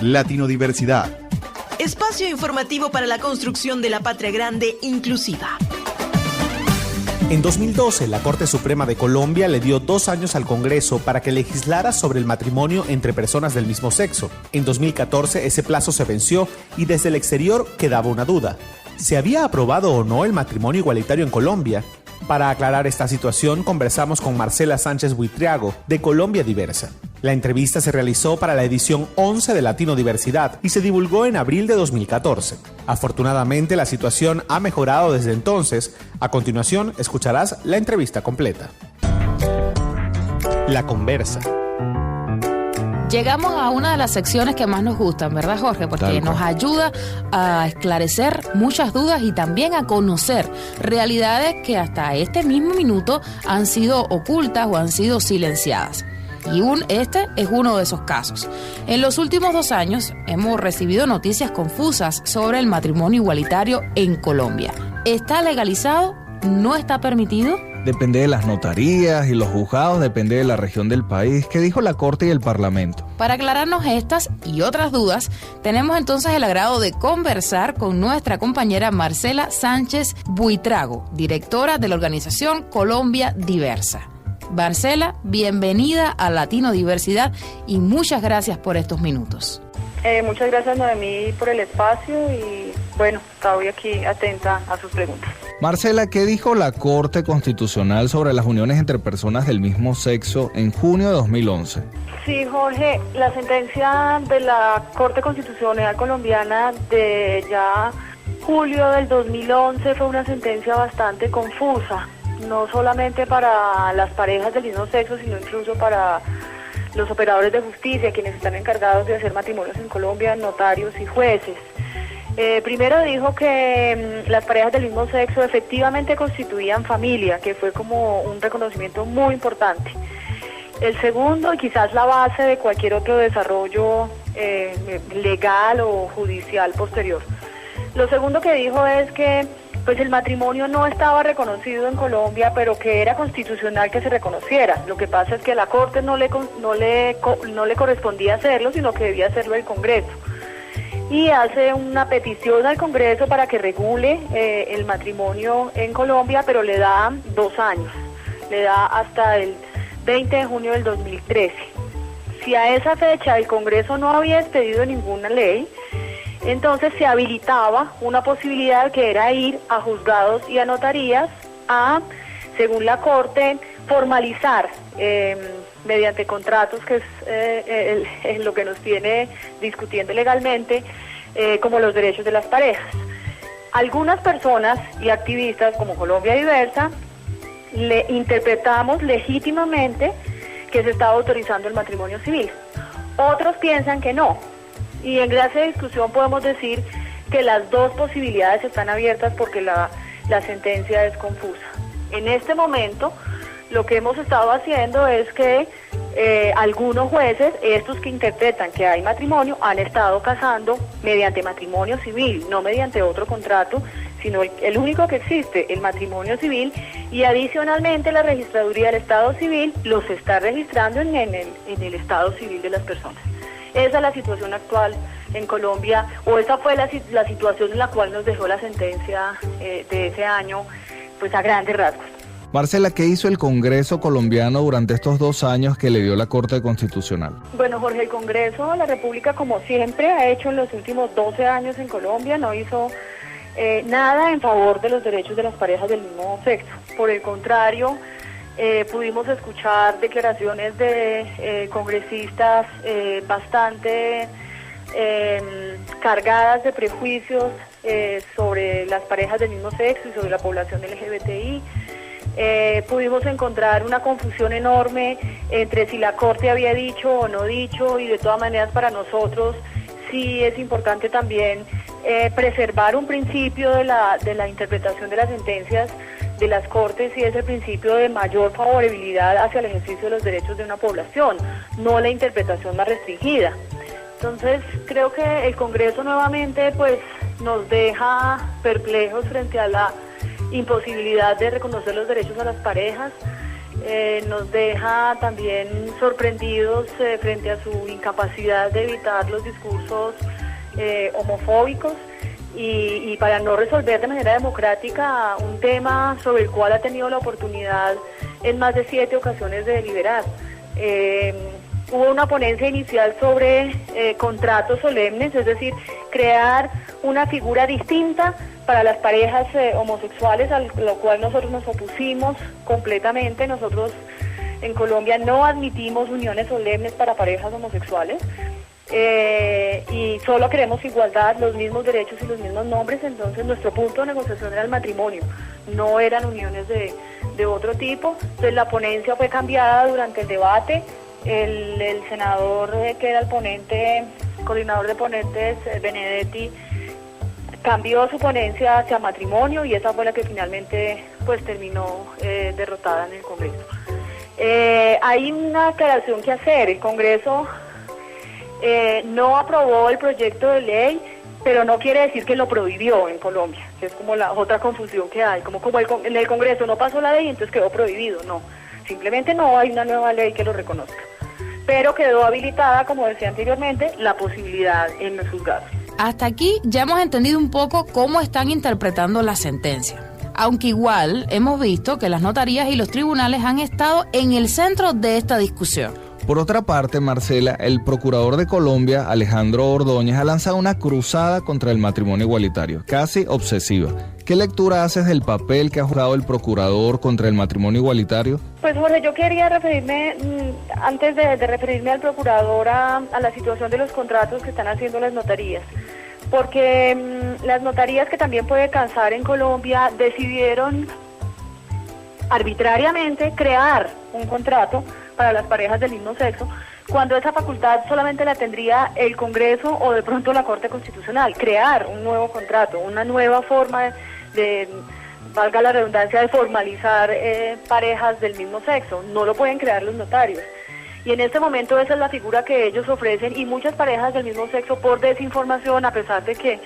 Latino-Diversidad. Espacio informativo para la construcción de la patria grande inclusiva. En 2012, la Corte Suprema de Colombia le dio 2 años al Congreso para que legislara sobre el matrimonio entre personas del mismo sexo. En 2014, ese plazo se venció y desde el exterior quedaba una duda. ¿Se había aprobado o no el matrimonio igualitario en Colombia? Para aclarar esta situación, conversamos con Marcela Sánchez Buitriago, de Colombia Diversa. La entrevista se realizó para la edición 11 de Latino-Diversidad y se divulgó en abril de 2014. Afortunadamente, la situación ha mejorado desde entonces. A continuación, escucharás la entrevista completa. La Conversa. Llegamos a una de las secciones que más nos gustan, ¿verdad, Jorge? Porque nos ayuda a esclarecer muchas dudas y también a conocer realidades que hasta este mismo minuto han sido ocultas o han sido silenciadas. Y este es uno de esos casos. En los últimos 2 años hemos recibido noticias confusas sobre el matrimonio igualitario en Colombia. ¿Está legalizado? ¿No está permitido? Depende de las notarías y los juzgados, depende de la región del país. ¿Qué dijo la Corte y el Parlamento? Para aclararnos estas y otras dudas, tenemos entonces el agrado de conversar con nuestra compañera Marcela Sánchez Buitrago, directora de la organización Colombia Diversa. Marcela, bienvenida a Latino Diversidad y muchas gracias por estos minutos. Muchas gracias, Noemí, por el espacio y bueno, estoy aquí atenta a sus preguntas. Marcela, ¿qué dijo la Corte Constitucional sobre las uniones entre personas del mismo sexo en junio de 2011? Sí, Jorge, la sentencia de la Corte Constitucional colombiana de ya julio del 2011 fue una sentencia bastante confusa, no solamente para las parejas del mismo sexo, sino incluso para los operadores de justicia, quienes están encargados de hacer matrimonios en Colombia, notarios y jueces. Primero dijo que las parejas del mismo sexo efectivamente constituían familia, que fue como un reconocimiento muy importante. El segundo, y quizás la base de cualquier otro desarrollo legal o judicial posterior. Lo segundo que dijo es que pues el matrimonio no estaba reconocido en Colombia, pero que era constitucional que se reconociera. Lo que pasa es que a la Corte no le correspondía hacerlo, sino que debía hacerlo el Congreso. Y hace una petición al Congreso para que regule el matrimonio en Colombia, pero le da 2 años. Le da hasta el 20 de junio del 2013. Si a esa fecha el Congreso no había expedido ninguna ley, entonces se habilitaba una posibilidad que era ir a juzgados y a notarías a, según la Corte, formalizar mediante contratos, que es lo que nos tiene discutiendo legalmente, como los derechos de las parejas. Algunas personas y activistas como Colombia Diversa le interpretamos legítimamente que se estaba autorizando el matrimonio civil. Otros piensan que no. Y en gracia de discusión podemos decir que las dos posibilidades están abiertas porque la sentencia es confusa. En este momento, lo que hemos estado haciendo es que algunos jueces, estos que interpretan que hay matrimonio, han estado casando mediante matrimonio civil, no mediante otro contrato, sino el único que existe, el matrimonio civil, y adicionalmente la registraduría del Estado Civil los está registrando en el Estado Civil de las personas. Esa es la situación actual en Colombia, o esa fue la situación en la cual nos dejó la sentencia de ese año, pues a grandes rasgos. Marcela, ¿qué hizo el Congreso colombiano durante estos 2 años que le dio la Corte Constitucional? Bueno, Jorge, el Congreso de la República, como siempre ha hecho en los últimos 12 años en Colombia, no hizo nada en favor de los derechos de las parejas del mismo sexo. Por el contrario, pudimos escuchar declaraciones de congresistas bastante cargadas de prejuicios sobre las parejas del mismo sexo y sobre la población LGBTI. Pudimos encontrar una confusión enorme entre si la Corte había dicho o no dicho, y de todas maneras para nosotros sí es importante también preservar un principio de la interpretación de las sentencias de las Cortes, y es el principio de mayor favorabilidad hacia el ejercicio de los derechos de una población, no la interpretación más restringida. Entonces creo que el Congreso nuevamente pues nos deja perplejos frente a la imposibilidad de reconocer los derechos a las parejas. nos deja también sorprendidos frente a su incapacidad de evitar los discursos homofóbicos y para no resolver de manera democrática un tema sobre el cual ha tenido la oportunidad en más de 7 ocasiones de deliberar. Hubo una ponencia inicial sobre contratos solemnes, es decir, crear una figura distinta para las parejas homosexuales, a lo cual nosotros nos opusimos completamente. Nosotros en Colombia no admitimos uniones solemnes para parejas homosexuales y solo queremos igualdad, los mismos derechos y los mismos nombres. Entonces nuestro punto de negociación era el matrimonio, no eran uniones de otro tipo. Entonces la ponencia fue cambiada durante el debate. El senador que era el ponente, coordinador de ponentes, Benedetti, cambió su ponencia hacia matrimonio y esa fue la que finalmente pues terminó derrotada en el Congreso. Hay una aclaración que hacer. El Congreso no aprobó el proyecto de ley, pero no quiere decir que lo prohibió en Colombia, que es como la otra confusión que hay, como en el Congreso no pasó la ley, entonces quedó prohibido. No, simplemente no hay una nueva ley que lo reconozca, pero quedó habilitada, como decía anteriormente, la posibilidad en los juzgados. Hasta aquí ya hemos entendido un poco cómo están interpretando la sentencia. Aunque igual hemos visto que las notarías y los tribunales han estado en el centro de esta discusión. Por otra parte, Marcela, el procurador de Colombia, Alejandro Ordóñez, ha lanzado una cruzada contra el matrimonio igualitario, casi obsesiva. ¿Qué lectura haces del papel que ha jugado el procurador contra el matrimonio igualitario? Pues Jorge, yo quería referirme, antes de referirme al procurador, a la situación de los contratos que están haciendo las notarías. Porque las notarías, que también puede cansar en Colombia, decidieron arbitrariamente crear un contrato para las parejas del mismo sexo, cuando esa facultad solamente la tendría el Congreso o de pronto la Corte Constitucional. Crear un nuevo contrato, una nueva forma de valga la redundancia, de formalizar parejas del mismo sexo. No lo pueden crear los notarios. Y en este momento esa es la figura que ellos ofrecen, y muchas parejas del mismo sexo, por desinformación, a pesar de que,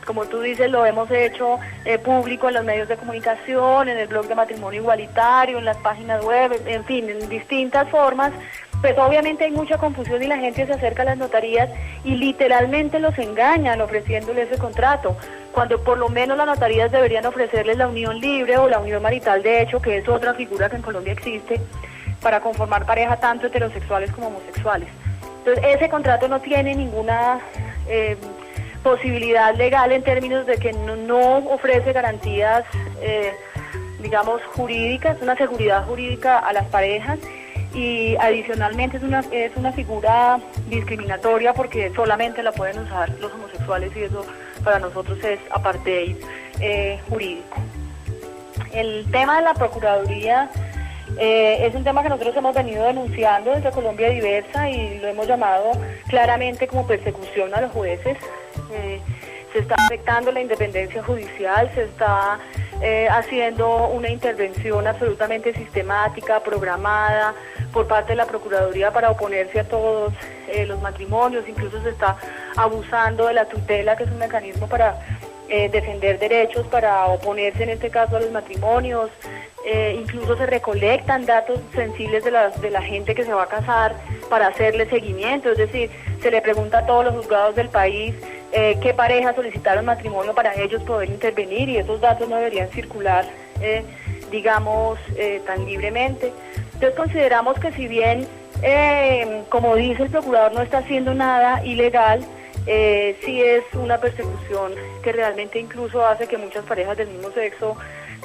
como tú dices, lo hemos hecho público en los medios de comunicación, en el blog de Matrimonio Igualitario, en las páginas web, en fin, en distintas formas, pues obviamente hay mucha confusión y la gente se acerca a las notarías y literalmente los engañan ofreciéndoles ese contrato, cuando por lo menos las notarías deberían ofrecerles la unión libre o la unión marital de hecho, que es otra figura que en Colombia existe, para conformar pareja tanto heterosexuales como homosexuales. Entonces ese contrato no tiene ninguna posibilidad legal en términos de que no ofrece garantías, digamos, jurídicas, una seguridad jurídica a las parejas, y adicionalmente es una figura discriminatoria porque solamente la pueden usar los homosexuales, y eso para nosotros es apartheid jurídico. El tema de la Procuraduría es un tema que nosotros hemos venido denunciando desde Colombia Diversa y lo hemos llamado claramente como persecución a los jueces. Se está afectando la independencia judicial, se está haciendo una intervención absolutamente sistemática, programada por parte de la Procuraduría para oponerse a todos los matrimonios. Incluso se está abusando de la tutela, que es un mecanismo para defender derechos, para oponerse en este caso a los matrimonios. Incluso se recolectan datos sensibles de la gente que se va a casar para hacerle seguimiento, es decir, se le pregunta a todos los juzgados del país qué parejas solicitaron matrimonio para ellos poder intervenir, y esos datos no deberían circular, digamos, tan libremente. Entonces consideramos que si bien, como dice el procurador, no está haciendo nada ilegal, sí es una persecución que realmente incluso hace que muchas parejas del mismo sexo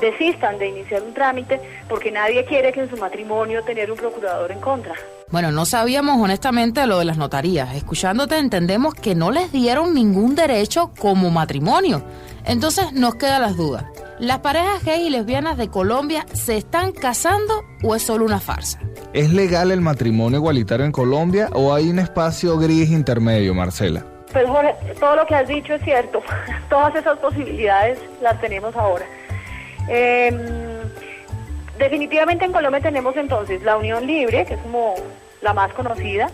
desistan de iniciar un trámite, porque nadie quiere que en su matrimonio tener un procurador en contra. Bueno, no sabíamos honestamente lo de las notarías. Escuchándote entendemos que no les dieron ningún derecho como matrimonio. Entonces nos quedan las dudas. ¿Las parejas gay y lesbianas de Colombia se están casando o es solo una farsa? ¿Es legal el matrimonio igualitario en Colombia o hay un espacio gris intermedio, Marcela? Pues Jorge, todo lo que has dicho es cierto. Todas esas posibilidades las tenemos ahora. Definitivamente en Colombia tenemos entonces la unión libre, que es como la más conocida,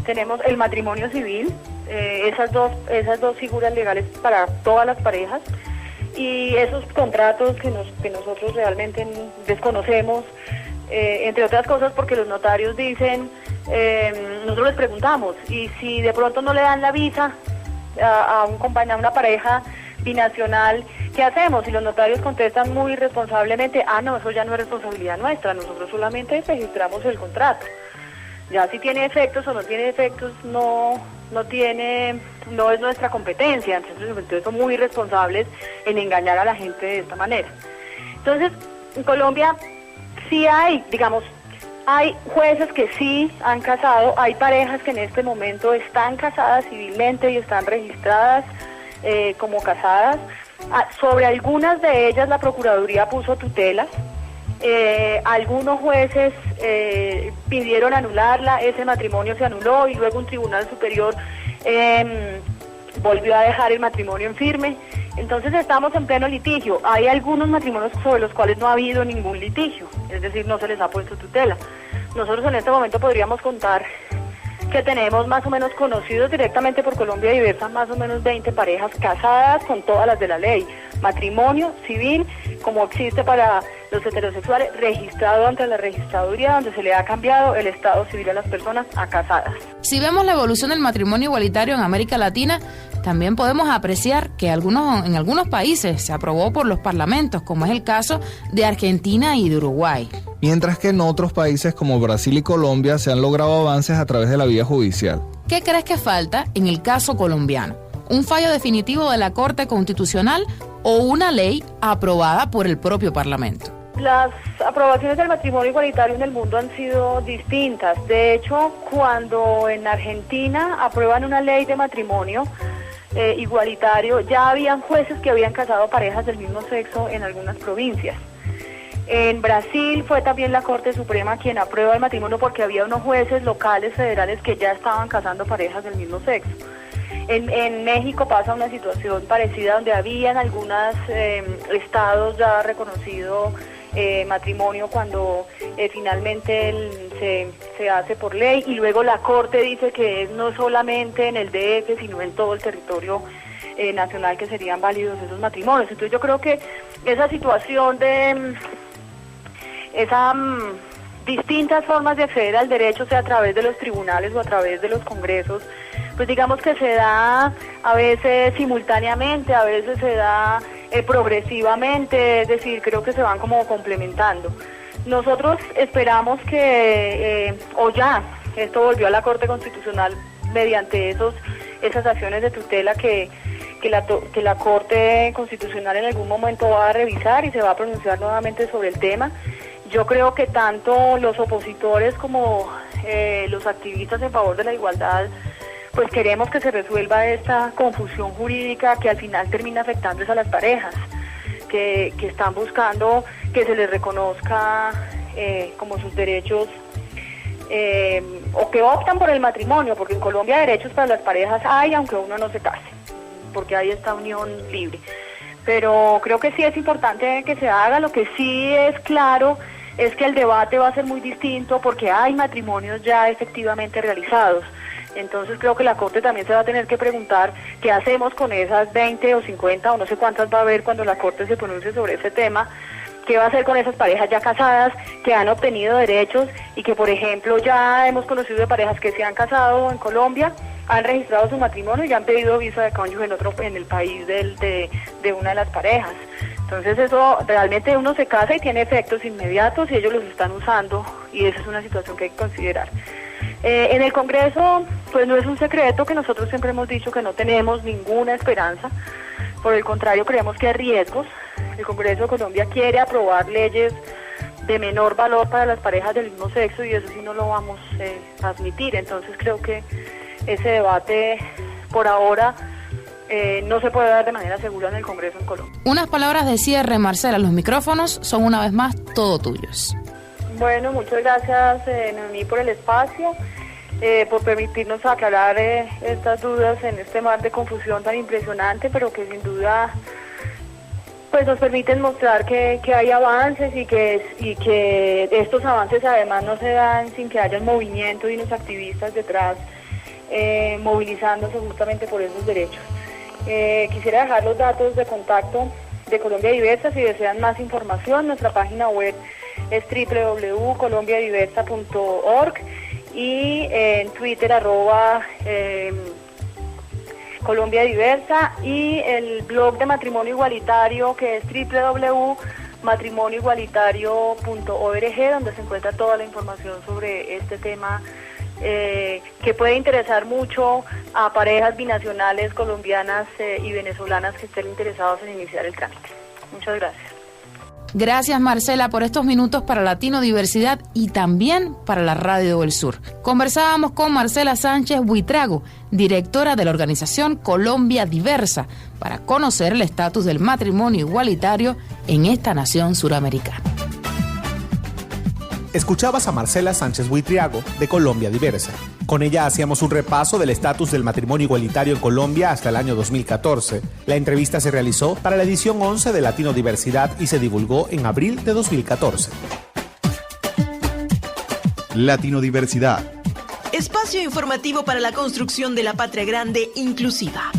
tenemos el matrimonio civil, esas dos figuras legales para todas las parejas, y esos contratos que nosotros realmente desconocemos, entre otras cosas porque los notarios dicen, nosotros les preguntamos, y si de pronto no le dan la visa a una pareja binacional, ¿qué hacemos? Y los notarios contestan muy responsablemente, no, eso ya no es responsabilidad nuestra, nosotros solamente registramos el contrato. Ya si tiene efectos o no tiene efectos, no es nuestra competencia. Entonces son muy responsables en engañar a la gente de esta manera. Entonces, en Colombia sí hay jueces que sí han casado, hay parejas que en este momento están casadas civilmente y están registradas como casadas. Sobre algunas de ellas la Procuraduría puso tutelas. Algunos jueces pidieron anularla, ese matrimonio se anuló y luego un tribunal superior volvió a dejar el matrimonio en firme. Entonces estamos en pleno litigio. Hay algunos matrimonios sobre los cuales no ha habido ningún litigio, es decir, no se les ha puesto tutela. Nosotros en este momento podríamos contar que tenemos más o menos conocidos directamente por Colombia Diversa más o menos 20 parejas casadas con todas las de la ley, matrimonio civil como existe para los heterosexuales, registrado ante la registraduría, donde se le ha cambiado el estado civil a las personas a casadas. Si vemos la evolución del matrimonio igualitario en América Latina, también podemos apreciar que en algunos países se aprobó por los parlamentos, como es el caso de Argentina y de Uruguay. Mientras que en otros países como Brasil y Colombia se han logrado avances a través de la vía judicial. ¿Qué crees que falta en el caso colombiano? ¿Un fallo definitivo de la Corte Constitucional o una ley aprobada por el propio Parlamento? Las aprobaciones del matrimonio igualitario en el mundo han sido distintas. De hecho, cuando en Argentina aprueban una ley de matrimonio igualitario, ya habían jueces que habían casado parejas del mismo sexo en algunas provincias. En Brasil fue también la Corte Suprema quien aprueba el matrimonio porque había unos jueces locales federales que ya estaban casando parejas del mismo sexo. En México pasa una situación parecida donde habían algunos estados ya reconocido matrimonio cuando finalmente se hace por ley y luego la Corte dice que es no solamente en el DF sino en todo el territorio nacional que serían válidos esos matrimonios. Entonces yo creo que esa situación de distintas formas de acceder al derecho, sea a través de los tribunales o a través de los congresos, pues digamos que se da a veces simultáneamente, a veces se da progresivamente, es decir, creo que se van como complementando. Nosotros esperamos que, esto volvió a la Corte Constitucional mediante esas acciones de tutela que la Corte Constitucional en algún momento va a revisar y se va a pronunciar nuevamente sobre el tema. Yo creo que tanto los opositores como los activistas en favor de la igualdad pues queremos que se resuelva esta confusión jurídica que al final termina afectando a las parejas que están buscando que se les reconozca como sus derechos o que optan por el matrimonio, porque en Colombia derechos para las parejas hay aunque uno no se case, porque hay esta unión libre. Pero creo que sí es importante que se haga. Lo que sí es claro es que el debate va a ser muy distinto porque hay matrimonios ya efectivamente realizados. Entonces creo que la Corte también se va a tener que preguntar qué hacemos con esas 20 o 50 o no sé cuántas va a haber cuando la Corte se pronuncie sobre ese tema. ¿Qué va a hacer con esas parejas ya casadas que han obtenido derechos y que, por ejemplo, ya hemos conocido de parejas que se han casado en Colombia, han registrado su matrimonio y ya han pedido visa de cónyuge en el país de una de las parejas? Entonces eso realmente uno se casa y tiene efectos inmediatos y ellos los están usando y esa es una situación que hay que considerar. En el Congreso, pues no es un secreto que nosotros siempre hemos dicho que no tenemos ninguna esperanza, por el contrario creemos que hay riesgos. El Congreso de Colombia quiere aprobar leyes de menor valor para las parejas del mismo sexo y eso sí no lo vamos a admitir. Entonces creo que ese debate por ahora no se puede dar de manera segura en el Congreso en Colombia. Unas palabras de cierre, Marcela. Los micrófonos son una vez más todo tuyos. Bueno, muchas gracias, Noemí, por el espacio, por permitirnos aclarar estas dudas en este mar de confusión tan impresionante, pero que sin duda pues nos permiten mostrar que hay avances y que estos avances además no se dan sin que haya un movimiento y unos activistas detrás movilizándose justamente por esos derechos. Quisiera dejar los datos de contacto de Colombia Diversa si desean más información. Nuestra página web es www.colombiadiversa.org, y en Twitter Colombia Diversa, y el blog de Matrimonio Igualitario, que es www.matrimonioigualitario.org, donde se encuentra toda la información sobre este tema que puede interesar mucho a parejas binacionales colombianas y venezolanas que estén interesados en iniciar el trámite. Muchas gracias. Gracias, Marcela, por estos minutos para Latino Diversidad y también para la Radio del Sur. Conversábamos con Marcela Sánchez Buitrago, directora de la organización Colombia Diversa, para conocer el estatus del matrimonio igualitario en esta nación suramericana. Escuchabas a Marcela Sánchez Buitrago, de Colombia Diversa. Con ella hacíamos un repaso del estatus del matrimonio igualitario en Colombia hasta el año 2014. La entrevista se realizó para la edición 11 de Latino Diversidad y se divulgó en abril de 2014. Latino Diversidad. Espacio informativo para la construcción de la patria grande inclusiva.